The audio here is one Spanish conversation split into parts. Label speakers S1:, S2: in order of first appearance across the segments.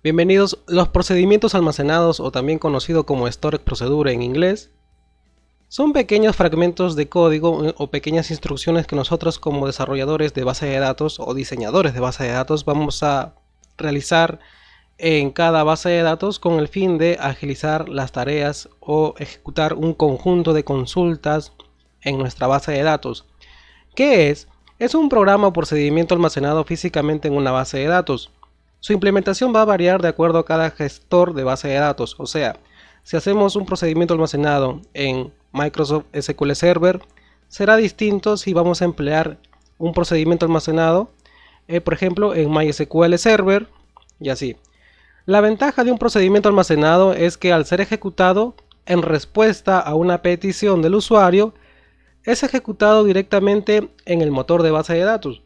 S1: Bienvenidos. Los procedimientos almacenados, o también conocido como Storage Procedure en inglés, son pequeños fragmentos de código o pequeñas instrucciones que nosotros como desarrolladores de base de datos o diseñadores de base de datos vamos a realizar en cada base de datos con el fin de agilizar las tareas o ejecutar un conjunto de consultas en nuestra base de datos. ¿Qué es? Es un programa o procedimiento almacenado físicamente en una base de datos. Su implementación va a variar de acuerdo a cada gestor de base de datos. O sea, si hacemos un procedimiento almacenado en Microsoft SQL Server, será distinto si vamos a emplear un procedimiento almacenado, por ejemplo, en MySQL Server y así. La ventaja de un procedimiento almacenado es que al ser ejecutado en respuesta a una petición del usuario, es ejecutado directamente en el motor de base de datos,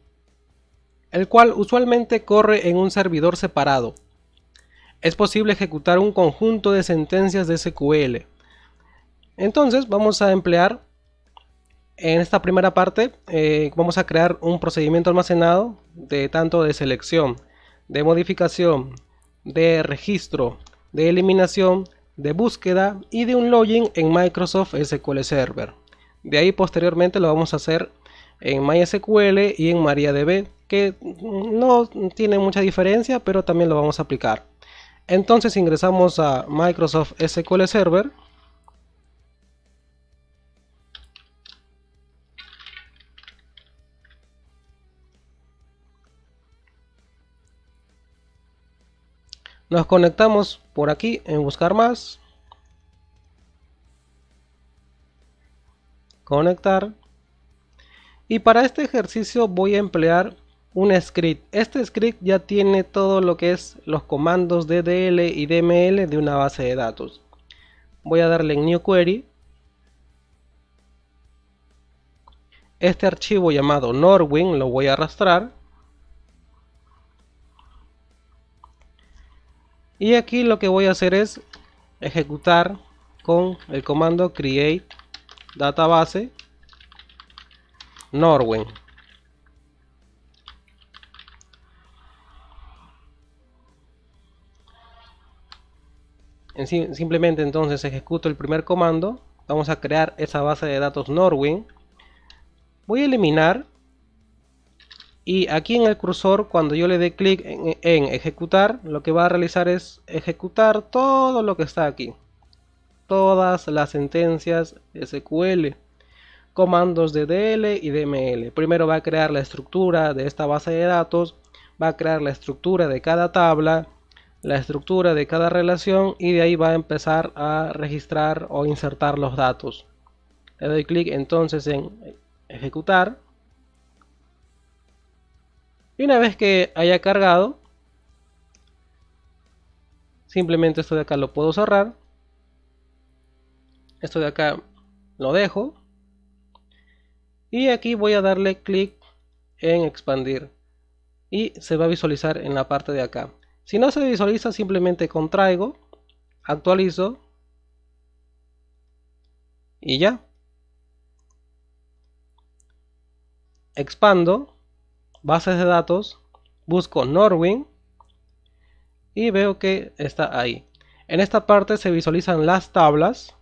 S1: el cual usualmente corre en un servidor separado. Es posible ejecutar un conjunto de sentencias de SQL. Entonces vamos a emplear en esta primera parte, vamos a crear un procedimiento almacenado de tanto de selección, de modificación, de registro, de eliminación, de búsqueda y de un login en Microsoft SQL Server. De ahí posteriormente lo vamos a hacer en MySQL y en MariaDB, que no tiene mucha diferencia, pero también lo vamos a aplicar. Entonces ingresamos a Microsoft SQL Server. Nos conectamos por aquí en buscar más. Conectar. Y para este ejercicio voy a emplear un script. Este script ya tiene todo lo que es los comandos DDL y DML de una base de datos. Voy a darle en New Query. Este archivo llamado Norwin lo voy a arrastrar. Y aquí lo que voy a hacer es ejecutar con el comando create database Norwin. Simplemente entonces ejecuto el primer comando. Vamos a crear esa base de datos Norwin. Voy a eliminar. Y aquí en el cursor, cuando yo le dé clic en ejecutar, lo que va a realizar es ejecutar todo lo que está aquí. Todas las sentencias SQL, comandos de DL y DML. Primero va a crear la estructura de esta base de datos, va a crear la estructura de cada tabla, la estructura de cada relación y de ahí va a empezar a registrar o insertar los datos. Le doy clic entonces en ejecutar. Y una vez que haya cargado, simplemente esto de acá lo puedo cerrar. Esto de acá lo dejo. Y aquí voy a darle clic en expandir. Y se va a visualizar en la parte de acá. Si no se visualiza, simplemente contraigo, actualizo y ya. Expando bases de datos, busco Norwin y veo que está ahí. En esta parte se visualizan las tablas.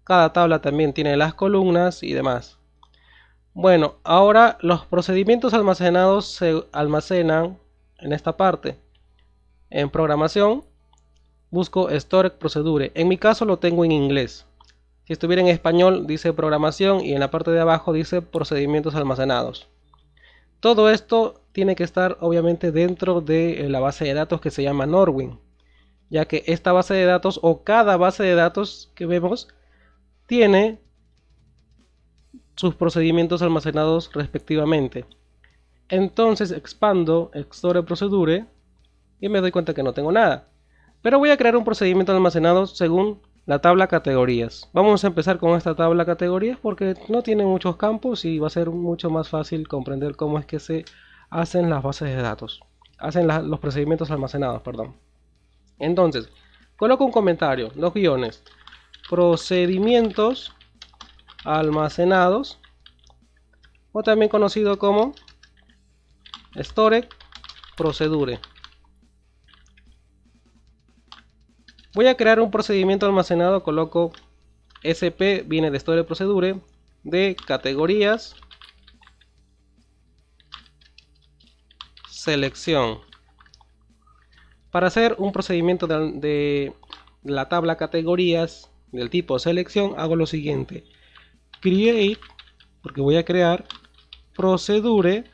S1: Cada tabla también tiene las columnas y demás. Bueno, ahora los procedimientos almacenados se almacenan en esta parte. En programación busco Storage Procedure. En mi caso lo tengo en inglés. Si estuviera en español dice programación y en la parte de abajo dice procedimientos almacenados. Todo esto tiene que estar obviamente dentro de la base de datos que se llama Norwin, ya que esta base de datos o cada base de datos que vemos tiene sus procedimientos almacenados respectivamente. Entonces expando Storage Procedure y me doy cuenta que no tengo nada. Pero voy a crear un procedimiento almacenado según la tabla categorías. Vamos a empezar con esta tabla categorías porque no tiene muchos campos y va a ser mucho más fácil comprender cómo es que se hacen las bases de datos. Los procedimientos almacenados, perdón. Entonces, coloco un comentario, los guiones. Procedimientos almacenados, o también conocido como Storage Procedure. Voy a crear un procedimiento almacenado, coloco SP, viene de Storage Procedure, de categorías, selección. Para hacer un procedimiento de la tabla categorías del tipo selección, hago lo siguiente: create, porque voy a crear procedure,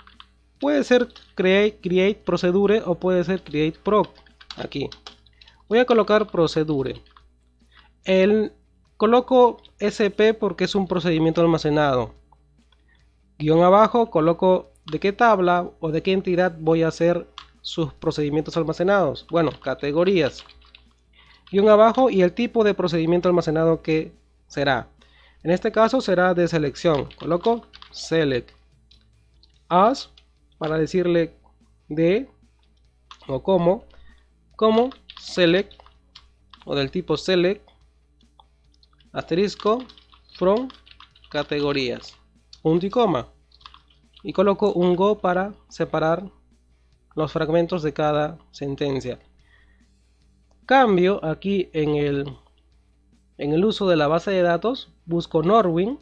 S1: puede ser create procedure o puede ser create proc. Aquí voy a colocar procedure. Coloco SP porque es un procedimiento almacenado. Guión abajo coloco de qué tabla o de qué entidad voy a hacer sus procedimientos almacenados. Bueno, categorías. Guión abajo y el tipo de procedimiento almacenado que será. En este caso será de selección. Coloco select as para decirle de o como select o del tipo select asterisco from categorías, punto y coma, y coloco un go para separar los fragmentos de cada sentencia. Cambio aquí en el uso de la base de datos, busco Norwin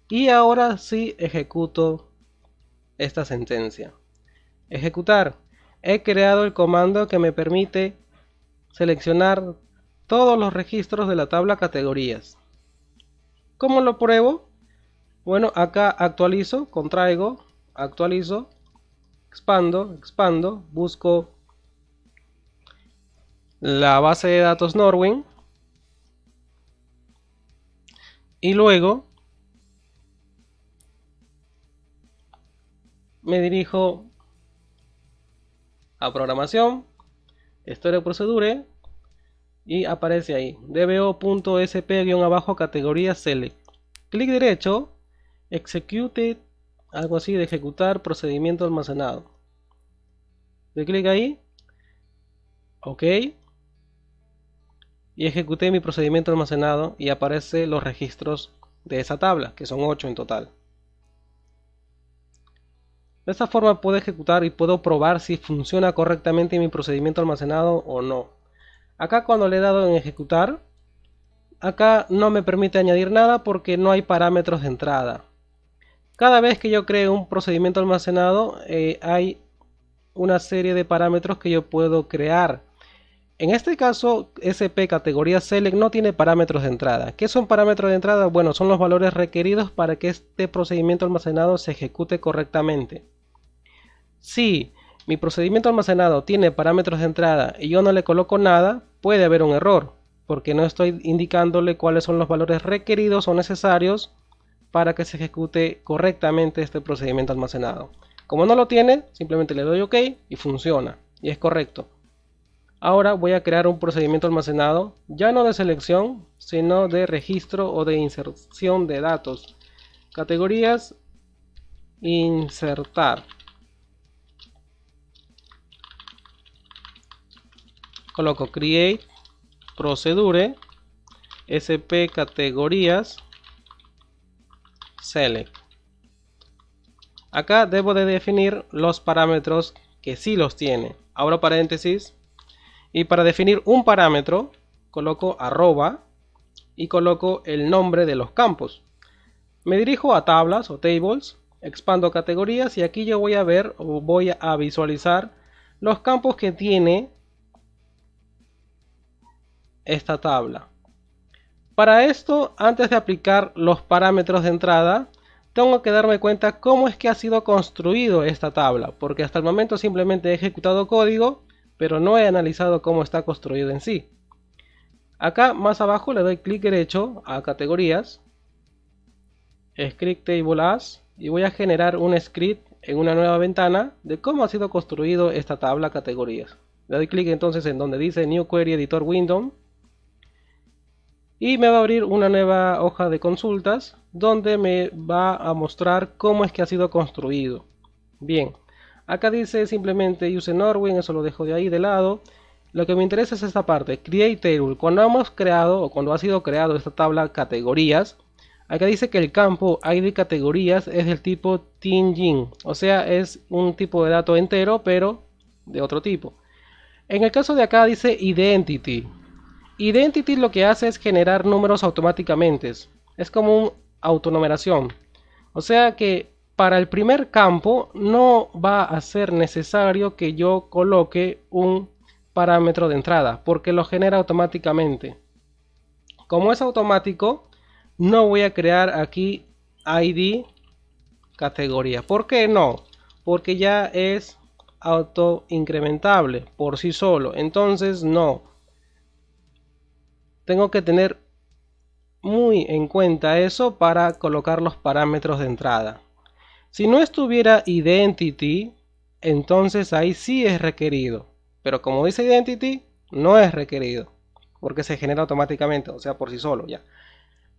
S1: y ahora sí ejecuto esta sentencia. Ejecutar. He creado el comando que me permite seleccionar todos los registros de la tabla categorías. ¿Cómo lo pruebo? Bueno, acá actualizo, contraigo, actualizo, expando, busco la base de datos Norwin y luego me dirijo a programación, Storage Procedure y aparece ahí dbo.sp-categoría select. Clic derecho, execute, algo así de ejecutar procedimiento almacenado. De clic ahí, ok, y ejecuté mi procedimiento almacenado y aparece los registros de esa tabla, que son 8 en total. De esta forma puedo ejecutar y puedo probar si funciona correctamente mi procedimiento almacenado o no. Acá cuando le he dado en ejecutar, acá no me permite añadir nada porque no hay parámetros de entrada. Cada vez que yo creo un procedimiento almacenado, hay una serie de parámetros que yo puedo crear. En este caso, SP categoría select no tiene parámetros de entrada. ¿Qué son parámetros de entrada? Bueno, son los valores requeridos para que este procedimiento almacenado se ejecute correctamente. Si mi procedimiento almacenado tiene parámetros de entrada y yo no le coloco nada, puede haber un error, porque no estoy indicándole cuáles son los valores requeridos o necesarios para que se ejecute correctamente este procedimiento almacenado. Como no lo tiene, simplemente le doy OK y funciona, y es correcto. Ahora voy a crear un procedimiento almacenado, ya no de selección, sino de registro o de inserción de datos. Categorías, insertar. Coloco create, procedure, sp categorías, select. Acá debo de definir los parámetros que sí los tiene. Abro paréntesis. Y para definir un parámetro, coloco arroba y coloco el nombre de los campos. Me dirijo a tablas o tables, expando categorías y aquí yo voy a ver o voy a visualizar los campos que tiene esta tabla. Para esto, antes de aplicar los parámetros de entrada, tengo que darme cuenta cómo es que ha sido construido esta tabla, porque hasta el momento simplemente he ejecutado código, pero no he analizado cómo está construido en sí. Acá más abajo le doy clic derecho a categorías, script table as, y voy a generar un script en una nueva ventana de cómo ha sido construido esta tabla categorías. Le doy clic entonces en donde dice New Query Editor Window y me va a abrir una nueva hoja de consultas donde me va a mostrar cómo es que ha sido construido. Bien, acá dice simplemente use Norwin, eso lo dejo de ahí de lado. Lo que me interesa es esta parte, create table. Cuando hemos creado o cuando ha sido creado esta tabla categorías, acá dice que el campo ID categorías es del tipo Tingin, o sea es un tipo de dato entero pero de otro tipo. En el caso de acá dice identity. Identity lo que hace es generar números automáticamente. Es como una autonumeración. O sea que para el primer campo no va a ser necesario que yo coloque un parámetro de entrada porque lo genera automáticamente. Como es automático, no voy a crear aquí ID categoría. ¿Por qué no? Porque ya es auto incrementable por sí solo. Entonces no. Tengo que tener muy en cuenta eso para colocar los parámetros de entrada. Si no estuviera identity, entonces ahí sí es requerido. Pero como dice identity, no es requerido. Porque se genera automáticamente, o sea, por sí solo ya.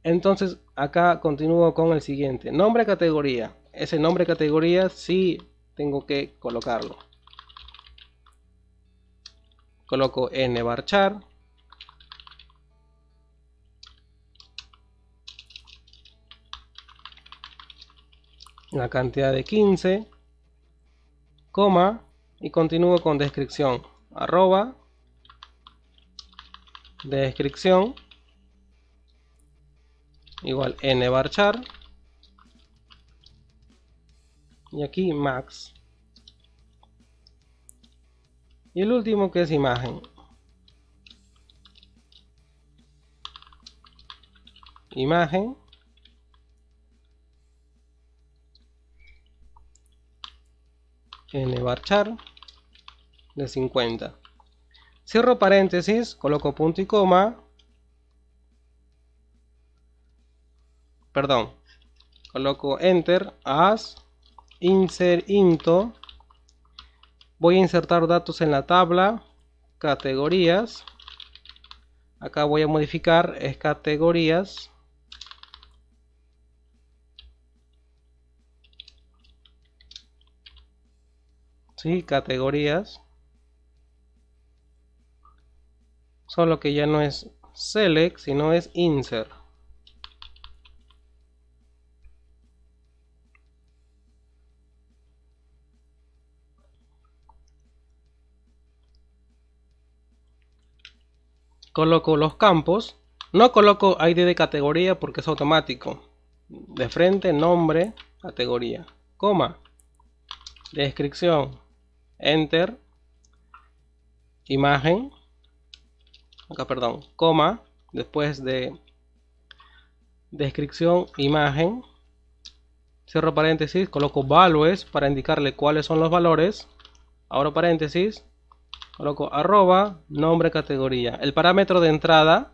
S1: Entonces acá continúo con el siguiente. Nombre categoría. Ese nombre categoría sí tengo que colocarlo. Coloco nvarchar. La cantidad de 15. Coma. Y continúo con descripción. Arroba. Descripción. Igual nvarchar. Y aquí max. Y el último que es imagen. Imagen. Nvarchar de 50. Cierro paréntesis, coloco punto y coma. Perdón. Coloco enter as insert into. Voy a insertar datos en la tabla, categorías. Acá voy a modificar es categorías. Sí, categorías. Solo que ya no es select, sino es insert. Coloco los campos. No coloco ID de categoría porque es automático. De frente, nombre, categoría. Coma. Descripción. Enter. Imagen. Acá, perdón. Coma. Después de descripción, imagen. Cierro paréntesis. Coloco values para indicarle cuáles son los valores. Abro paréntesis. Coloco arroba, nombre, categoría. El parámetro de entrada,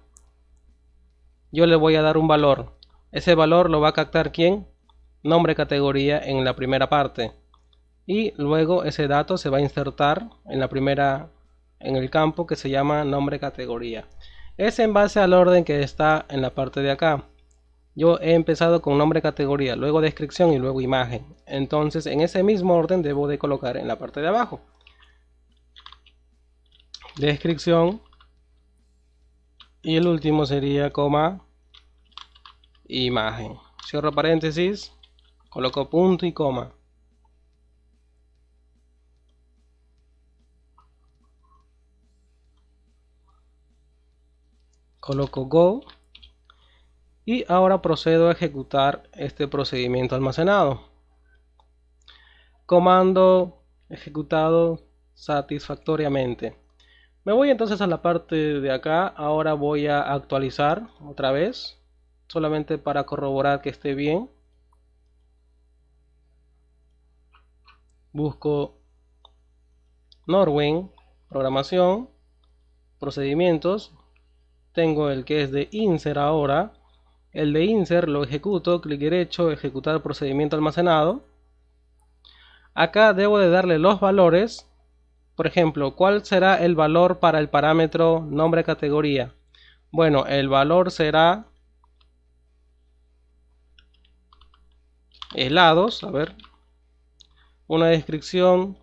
S1: yo le voy a dar un valor. Ese valor lo va a captar ¿quién? Nombre, categoría en la primera parte. Y luego ese dato se va a insertar en la primera, en el campo que se llama nombre, categoría. Es en base al orden que está en la parte de acá. Yo he empezado con nombre, categoría, luego descripción y luego imagen. Entonces en ese mismo orden debo de colocar en la parte de abajo. Descripción. Y el último sería coma imagen. Cierro paréntesis, coloco punto y coma. Coloco go. Y ahora procedo a ejecutar este procedimiento almacenado. Comando ejecutado satisfactoriamente. Me voy entonces a la parte de acá. Ahora voy a actualizar otra vez. Solamente para corroborar que esté bien. Busco Norwin, programación, procedimientos. Tengo el que es de insert ahora. El de insert lo ejecuto, clic derecho, ejecutar procedimiento almacenado. Acá debo de darle los valores. Por ejemplo, ¿cuál será el valor para el parámetro nombre categoría? Bueno, el valor será helados, a ver, una descripción.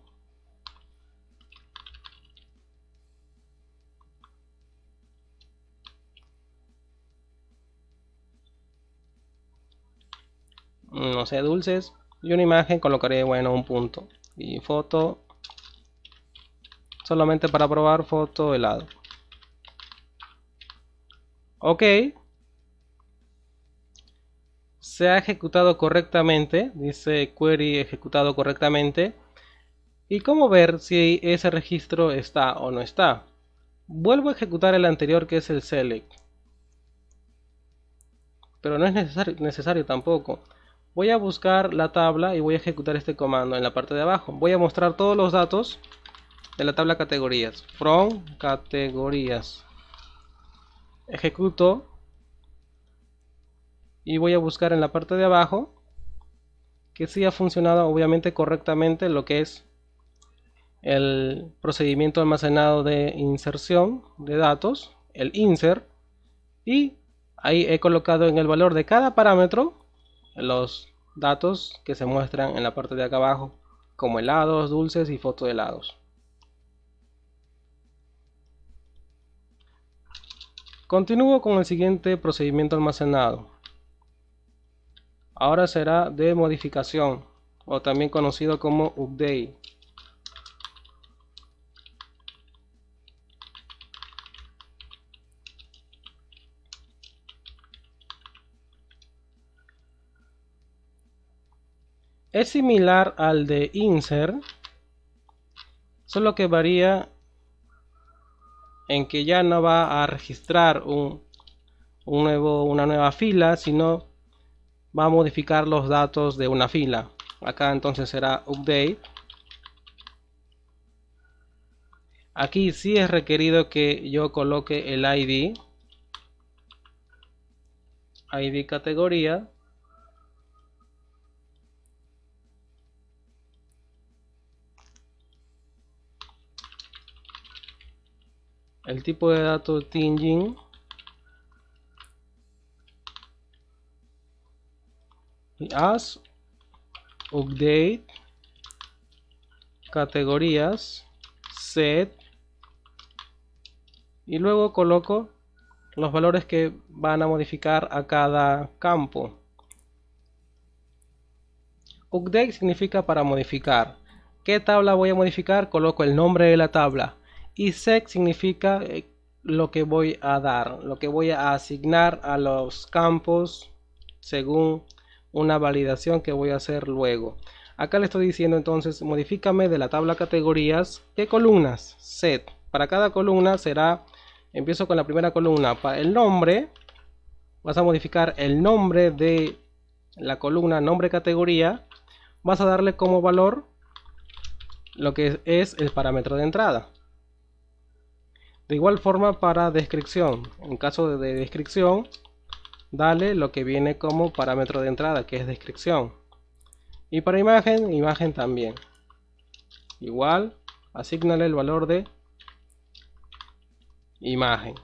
S1: No sé, dulces. Y una imagen colocaré, bueno, un punto. Y foto, solamente para probar, foto helado. Ok, se ha ejecutado correctamente, dice query ejecutado correctamente. ¿Y cómo ver si ese registro está o no está? Vuelvo a ejecutar el anterior, que es el select, pero no es necesario tampoco. Voy a buscar la tabla y voy a ejecutar este comando en la parte de abajo. Voy a mostrar todos los datos de la tabla categorías. From categorías. Ejecuto y voy a buscar en la parte de abajo que sí ha funcionado obviamente correctamente lo que es el procedimiento almacenado de inserción de datos, el insert, y ahí he colocado en el valor de cada parámetro los datos que se muestran en la parte de acá abajo, como helados, dulces y foto de helados. Continúo con el siguiente procedimiento almacenado. Ahora será de modificación, o también conocido como update. Es similar al de insert, solo que varía en que ya no va a registrar una nueva fila, sino va a modificar los datos de una fila. Acá entonces será update. Aquí sí es requerido que yo coloque el ID categoría. El tipo de datos tinging. Y as update categorías set. Y luego coloco los valores que van a modificar a cada campo. Update significa para modificar. ¿Qué tabla voy a modificar? Coloco el nombre de la tabla. Y set significa lo que voy a dar, lo que voy a asignar a los campos según una validación que voy a hacer luego. Acá le estoy diciendo entonces, modifícame de la tabla categorías, ¿qué columnas? Set. Para cada columna será, empiezo con la primera columna, para el nombre, vas a modificar el nombre de la columna nombre categoría, vas a darle como valor lo que es el parámetro de entrada. De igual forma para descripción, en caso de descripción, dale lo que viene como parámetro de entrada, que es descripción. Y para imagen, imagen también. Igual, asígnale el valor de imagen.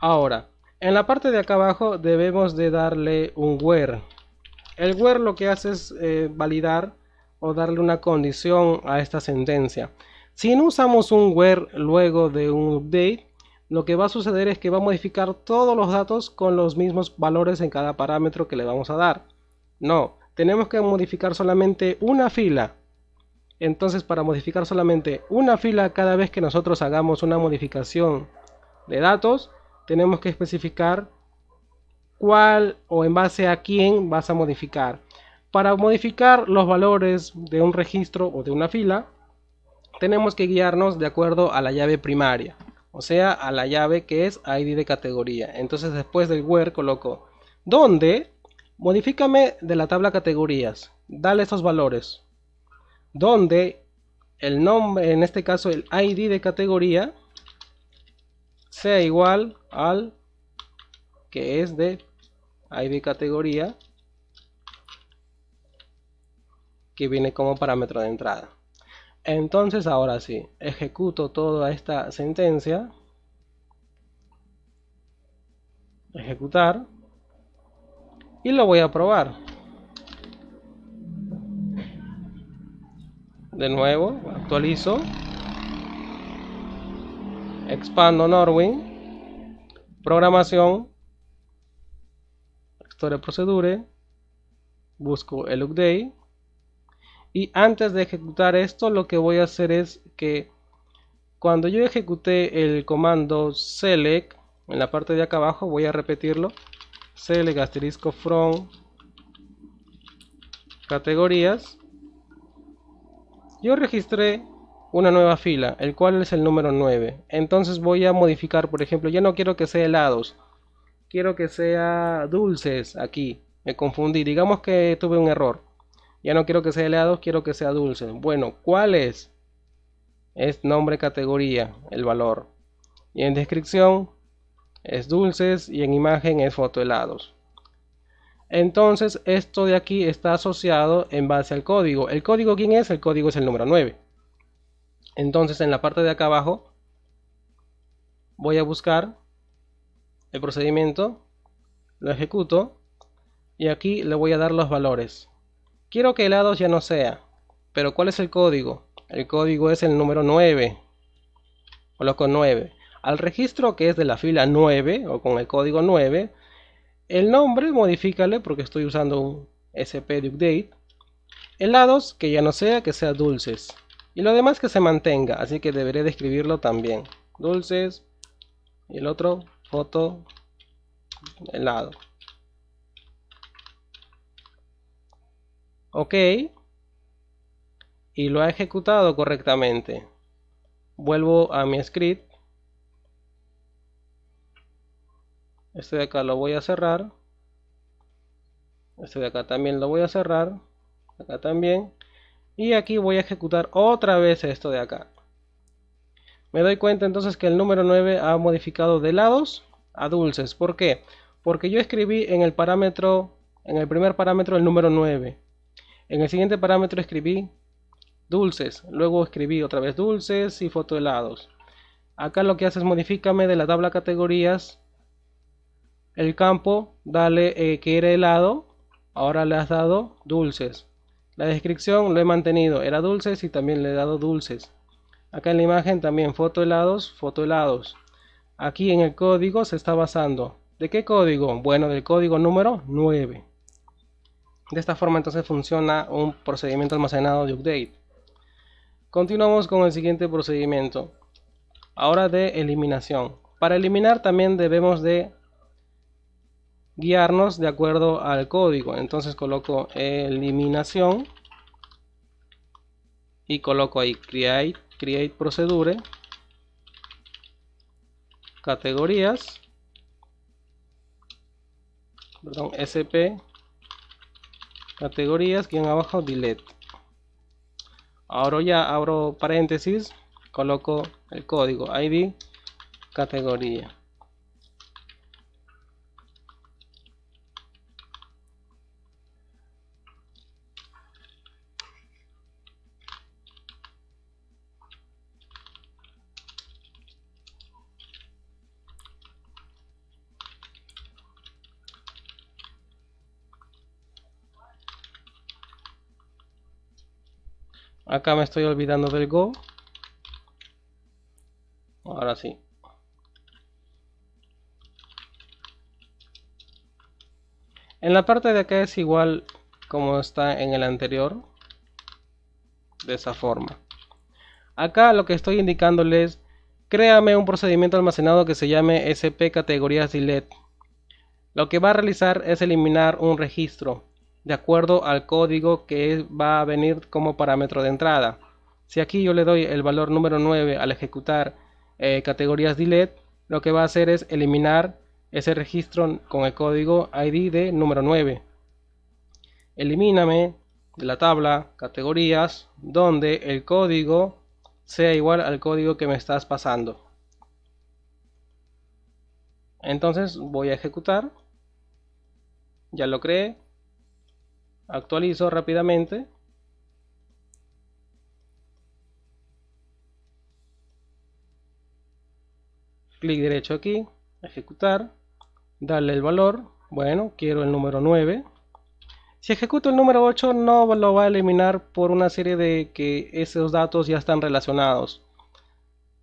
S1: Ahora, en la parte de acá abajo debemos de darle un where. El where lo que hace es validar o darle una condición a esta sentencia. Si no usamos un where luego de un update, lo que va a suceder es que va a modificar todos los datos con los mismos valores en cada parámetro que le vamos a dar. No, tenemos que modificar solamente una fila. Entonces, para modificar solamente una fila cada vez que nosotros hagamos una modificación de datos, tenemos que especificar cuál o en base a quién vas a modificar. Para modificar los valores de un registro o de una fila, tenemos que guiarnos de acuerdo a la llave primaria, o sea, a la llave que es ID de categoría. Entonces, después del where coloco donde modifícame de la tabla categorías, dale estos valores, donde el nombre, en este caso el ID de categoría, sea igual al que es de ID categoría, que viene como parámetro de entrada. Entonces ahora sí, ejecuto toda esta sentencia, ejecutar, y lo voy a probar. De nuevo, actualizo, expando Norwin, programación, Store Procedure, busco el update, y antes de ejecutar esto lo que voy a hacer es que cuando yo ejecuté el comando select, en la parte de acá abajo voy a repetirlo. Select asterisco from categorías. Yo registré una nueva fila, el cual es el número 9. Entonces voy a modificar, por ejemplo, ya no quiero que sea helados, quiero que sea dulces aquí. Me confundí, digamos que tuve un error. Ya no quiero que sea helados, quiero que sea dulces. Bueno, ¿cuál es? Es nombre categoría, el valor. Y en descripción es dulces y en imagen es foto helados. Entonces esto de aquí está asociado en base al código. ¿El código quién es? El código es el número 9. Entonces en la parte de acá abajo voy a buscar el procedimiento, lo ejecuto y aquí le voy a dar los valores. Quiero que helados ya no sea, pero ¿cuál es el código? El código es el número 9. Coloco 9. Al registro que es de la fila 9 o con el código 9, el nombre modifícale porque estoy usando un SP de update. Helados que ya no sea, que sea dulces. Y lo demás que se mantenga, así que deberé de escribirlo también. Dulces y el otro foto helado. Ok. Y lo ha ejecutado correctamente. Vuelvo a mi script. Este de acá lo voy a cerrar. Este de acá también lo voy a cerrar. Acá también. Y aquí voy a ejecutar otra vez esto de acá. Me doy cuenta entonces que el número 9 ha modificado de helados a dulces. ¿Por qué? Porque yo escribí en el parámetro, en el primer parámetro el número 9. En el siguiente parámetro escribí dulces. Luego escribí otra vez dulces y foto helados. Acá lo que hace es modifícame de la tabla categorías el campo, dale que era helado, ahora le has dado dulces. La descripción lo he mantenido, era dulces y también le he dado dulces. Acá en la imagen también foto helados, foto helados. Aquí en el código se está basando. ¿De qué código? Bueno, del código número 9. De esta forma entonces funciona un procedimiento almacenado de update. Continuamos con el siguiente procedimiento. Ahora de eliminación. Para eliminar también debemos de guiarnos de acuerdo al código. Entonces coloco eliminación y coloco ahí create procedure, categorías, perdón, sp categorías, guión abajo delete. Ahora ya abro paréntesis, coloco el código id categoría. Acá me estoy olvidando del go. Ahora sí. En la parte de acá es igual como está en el anterior. De esa forma. Acá lo que estoy indicándoles, créame un procedimiento almacenado que se llame sp categorías delete. Lo que va a realizar es eliminar un registro de acuerdo al código que va a venir como parámetro de entrada. Si aquí yo le doy el valor número 9 al ejecutar categorías delete, lo que va a hacer es eliminar ese registro con el código id de número 9. Elimíname de la tabla categorías donde el código sea igual al código que me estás pasando. Entonces voy a ejecutar. Ya lo creé. Actualizo rápidamente. Clic derecho aquí, ejecutar, darle el valor. Bueno, quiero el número 9. Si ejecuto el número 8 no lo va a eliminar por una serie de que esos datos ya están relacionados.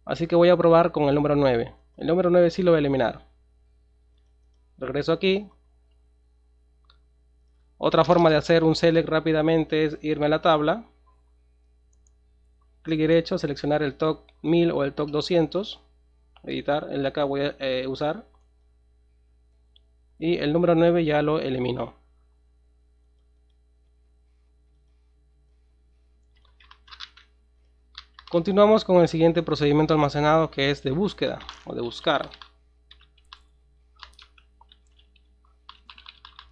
S1: Así que voy a probar con el número 9. El número 9 sí lo voy a eliminar. Regreso aquí. Otra forma de hacer un select rápidamente es irme a la tabla. Clic derecho, seleccionar el TOC 1000 o el TOC 200. Editar, el de acá voy a usar. y el número 9 ya lo eliminó. Continuamos con el siguiente procedimiento almacenado, que es de búsqueda o de buscar.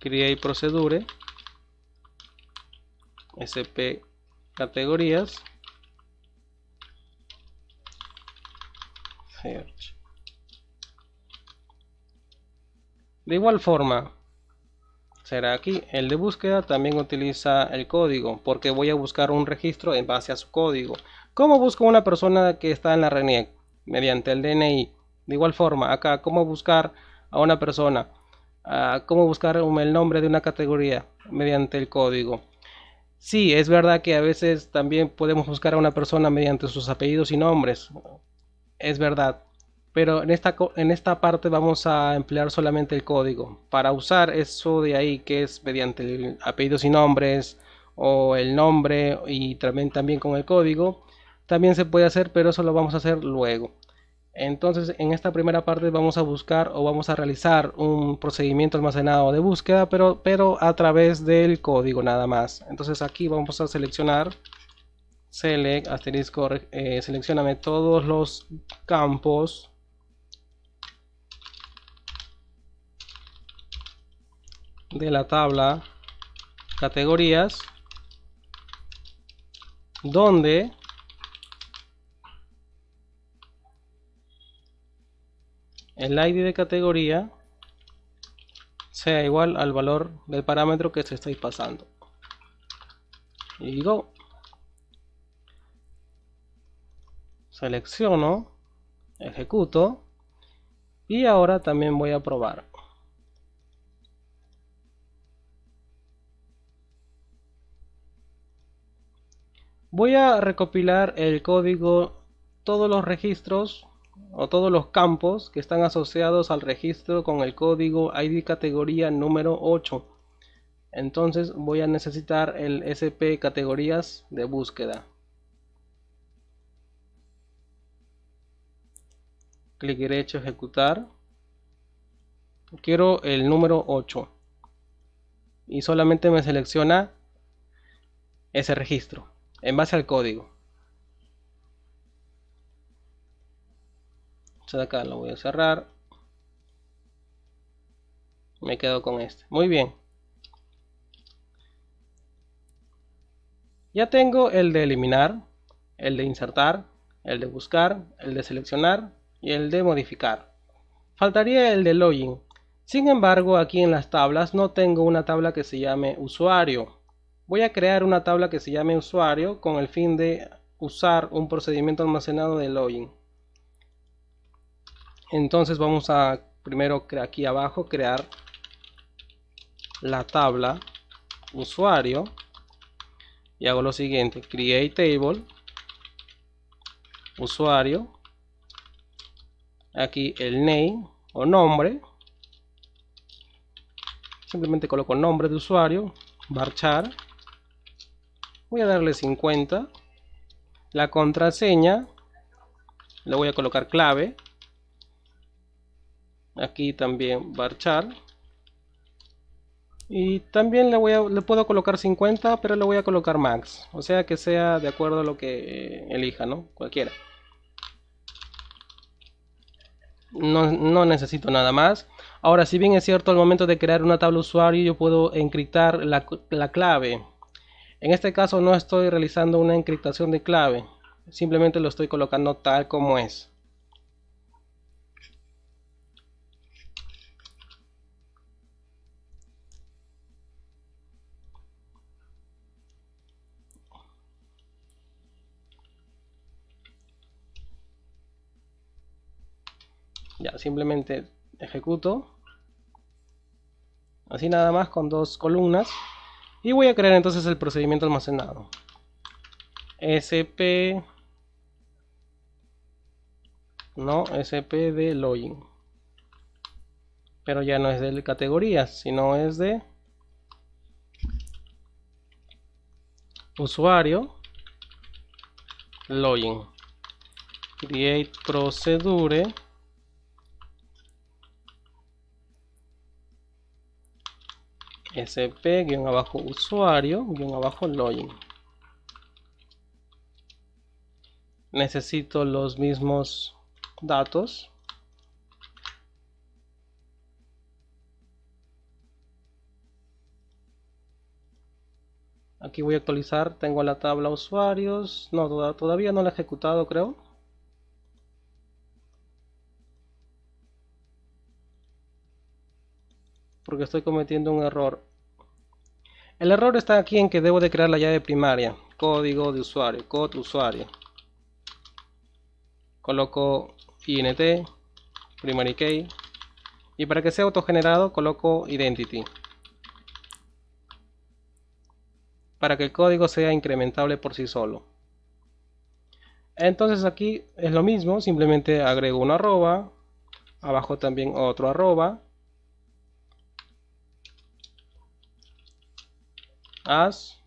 S1: Create procedure, sp categorías, search. De igual forma, será aquí el de búsqueda también utiliza el código, porque voy a buscar un registro en base a su código. ¿Cómo busco una persona que está en la RENIEC? Mediante el DNI. De igual forma, acá, ¿cómo buscar a una persona? ¿Cómo buscar el nombre de una categoría? Mediante el código. Sí, es verdad que a veces también podemos buscar a una persona mediante sus apellidos y nombres. Es verdad. Pero en esta parte vamos a emplear solamente el código. Para usar eso de ahí, que es mediante el apellidos y nombres, o el nombre y también con el código, también se puede hacer, pero eso lo vamos a hacer luego. Entonces, en esta primera parte vamos a buscar o vamos a realizar un procedimiento almacenado de búsqueda, pero a través del código nada más. Entonces aquí vamos a seleccionar select asterisco, seleccioname todos los campos de la tabla categorías donde el ID de categoría sea igual al valor del parámetro que se estoy pasando. Y go. Selecciono, ejecuto y ahora también voy a probar. Voy a recopilar el código, todos los registros o todos los campos que están asociados al registro con el código ID categoría número 8. Entonces voy a necesitar el SP categorías de búsqueda. Clic derecho, ejecutar. Quiero el número 8 y solamente me selecciona ese registro en base al código. Entonces acá lo voy a cerrar. Me quedo con este. Muy bien. Ya tengo el de eliminar, el de insertar, el de buscar, el de seleccionar y el de modificar. Faltaría el de login. Sin embargo, aquí en las tablas no tengo una tabla que se llame usuario. Voy a crear una tabla que se llame usuario con el fin de usar un procedimiento almacenado de login. Entonces vamos a primero aquí abajo crear la tabla usuario y hago lo siguiente: create table usuario, aquí el name o nombre, simplemente coloco nombre de usuario, varchar, voy a darle 50, la contraseña le voy a colocar clave, aquí también varchar, y también le puedo colocar 50, pero le voy a colocar max, o sea que sea de acuerdo a lo que elija, ¿no? Cualquiera. No necesito nada más. Ahora, si bien es cierto, al momento de crear una tabla usuario yo puedo encriptar la clave. En este caso no estoy realizando una encriptación de clave, simplemente lo estoy colocando tal como es. Ya, simplemente ejecuto. Así nada más con dos columnas. Y voy a crear entonces el procedimiento almacenado. SP, no, SP de login. Pero ya no es de categorías, sino es de usuario login. Create procedure sp-usuario-login. Necesito los mismos datos. Aquí voy a actualizar, tengo la tabla usuarios, no, todavía no la he ejecutado, creo. Porque estoy cometiendo un error. El error está aquí en que debo de crear la llave primaria, código de usuario, code usuario. Coloco int, primary key, y para que sea autogenerado coloco identity. Para que el código sea incrementable por sí solo. Entonces aquí es lo mismo, simplemente agrego una arroba, abajo también otro arroba, as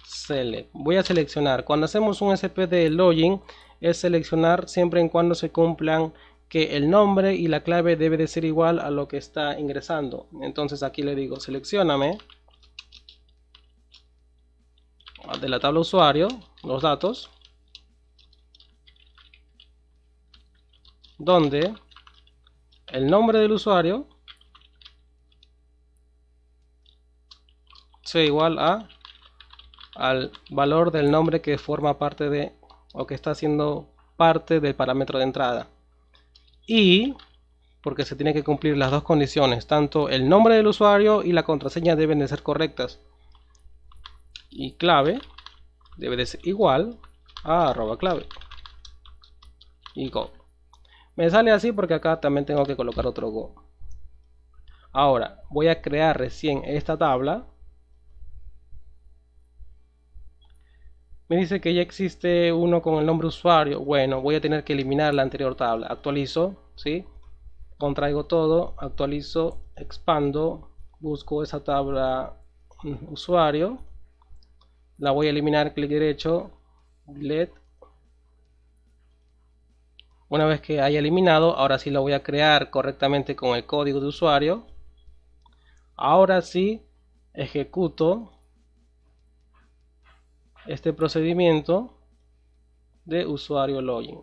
S1: select. Voy a seleccionar, cuando hacemos un sp de login, es seleccionar siempre y cuando se cumplan que el nombre y la clave debe de ser igual a lo que está ingresando. Entonces aquí le digo, seleccioname de la tabla usuario los datos, donde el nombre del usuario sea igual al valor del nombre que forma parte de, o que está haciendo parte del parámetro de entrada. Y porque se tiene que cumplir las dos condiciones, tanto el nombre del usuario y la contraseña deben de ser correctas. Y clave debe de ser igual a arroba clave. Y go. Me sale así porque acá también tengo que colocar otro go. Ahora voy a crear recién esta tabla. Me dice que ya existe uno con el nombre usuario. Bueno, voy a tener que eliminar la anterior tabla. Actualizo, ¿sí? Contraigo todo, actualizo, expando, busco esa tabla usuario, la voy a eliminar, clic derecho, delete. Una vez que haya eliminado, ahora sí la voy a crear correctamente con el código de usuario. Ahora sí ejecuto este procedimiento de usuario login.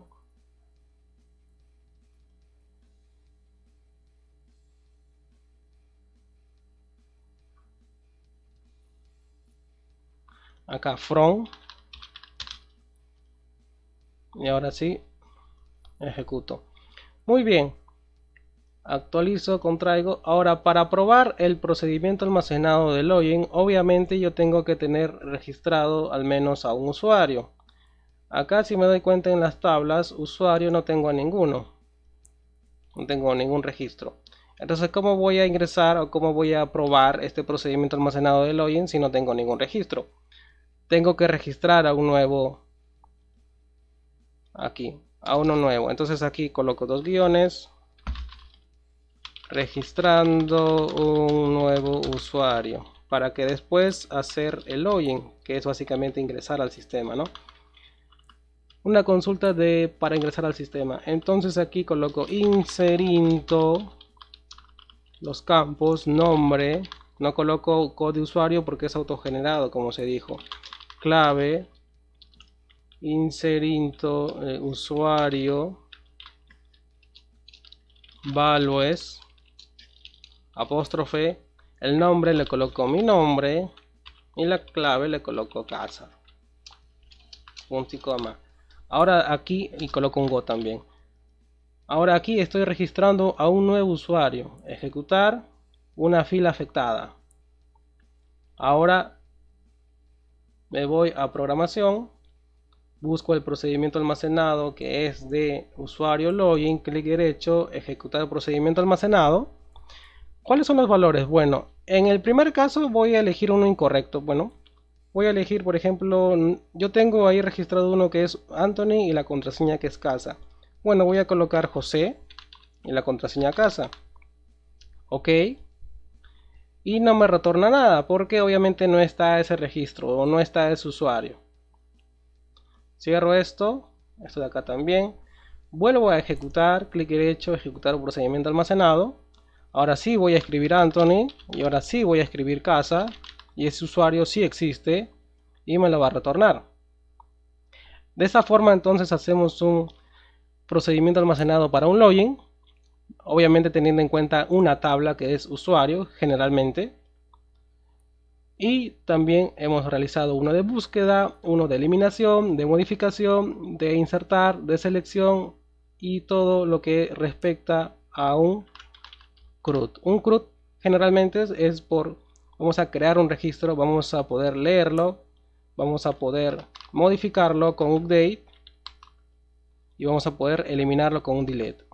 S1: Acá from, y ahora sí ejecuto. Muy bien, actualizo, contraigo. Ahora, para probar el procedimiento almacenado de login, obviamente yo tengo que tener registrado al menos a un usuario. Acá, si me doy cuenta en las tablas, usuario no tengo a ninguno, no tengo ningún registro. Entonces, ¿cómo voy a ingresar o cómo voy a probar este procedimiento almacenado de login si no tengo ningún registro? Tengo que registrar a un nuevo, aquí, a uno nuevo. Entonces aquí coloco dos guiones, registrando un nuevo usuario, para que después hacer el login, que es básicamente ingresar al sistema, ¿no? Una consulta para ingresar al sistema. Entonces aquí coloco inserinto los campos, nombre, no coloco código de usuario porque es autogenerado, como se dijo, clave, inserinto usuario, values, apóstrofe, el nombre le coloco mi nombre y la clave le coloco casa, punto y coma. Ahora aquí, y coloco un go también. Ahora aquí estoy registrando a un nuevo usuario. Ejecutar una fila afectada. Ahora me voy a programación. Busco el procedimiento almacenado que es de usuario login. Clic derecho, ejecutar el procedimiento almacenado. ¿Cuáles son los valores? Bueno, en el primer caso voy a elegir uno incorrecto. Bueno, voy a elegir, por ejemplo, yo tengo ahí registrado uno que es Anthony y la contraseña que es casa. Bueno, voy a colocar José y la contraseña casa. Ok. Y no me retorna nada porque obviamente no está ese registro o no está ese usuario. Cierro esto de acá también. Vuelvo a ejecutar, clic derecho, ejecutar un procedimiento almacenado. Ahora sí voy a escribir Anthony y ahora sí voy a escribir casa y ese usuario sí existe y me lo va a retornar. De esa forma entonces hacemos un procedimiento almacenado para un login, obviamente teniendo en cuenta una tabla que es usuario generalmente. Y también hemos realizado uno de búsqueda, uno de eliminación, de modificación, de insertar, de selección y todo lo que respecta a un CRUD. Un CRUD generalmente vamos a crear un registro, vamos a poder leerlo, vamos a poder modificarlo con update y vamos a poder eliminarlo con un delete.